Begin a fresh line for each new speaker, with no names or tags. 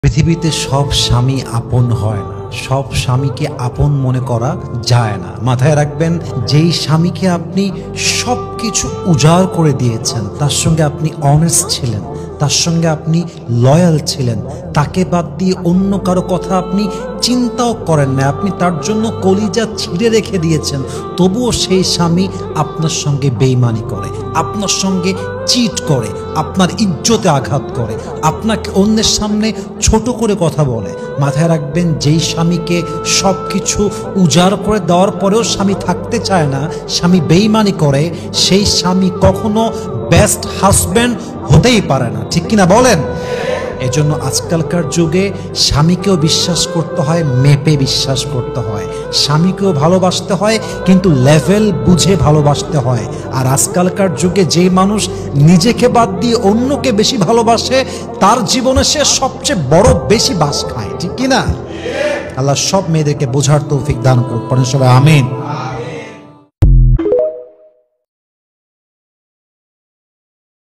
পৃথিবীতে সব স্বামী আপন হয় না, সব স্বামীকে আপন মনে করা যায় না। মাথায় রাখবেন, যেই স্বামীকে আপনি সবকিছু উজাড় করে দিয়েছেন, তার সঙ্গে আপনি অনেস্ট ছিলেন, তার সঙ্গে আপনি লয়াল ছিলেন, তাকে বাদ দিয়ে অন্য কারো কথা আপনি চিন্তাও করেন না, আপনি তার জন্য কলিজা ছিঁড়ে রেখে দিয়েছেন, তবুও সেই স্বামী আপনার সঙ্গে বেইমানি করে, আপনার সঙ্গে চিট করে, আপনার ইজ্জতে আঘাত করে, আপনাকে অন্যের সামনে ছোট করে কথা বলে। মাথায় রাখবেন, যেই স্বামীকে সব কিছু উজাড় করে দেওয়ার পরেও স্বামী থাকতে চায় না, স্বামী বেইমানি করে, সেই স্বামী কখনো বেস্ট হাজব্যান্ড হতেই পারে না। ঠিক কিনা বলেন? এজন্য আজকালকার যুগে স্বামীকেও বিশ্বাস করতে হয়, মেপে বিশ্বাস করতে হয়। স্বামীকেও ভালোবাসতে হয়, কিন্তু লেভেল বুঝে ভালোবাসতে হয়। আর আজকালকার যুগে যে মানুষ নিজেকে বাদ দিয়ে অন্যকে বেশি ভালোবাসে, তার জীবনে সে সবচেয়ে বড় বেশি বাস খায়। ঠিক কিনা? আল্লাহ সব মেয়েদেরকে বোঝার তৌফিক দান করুন, সবাই আমিন।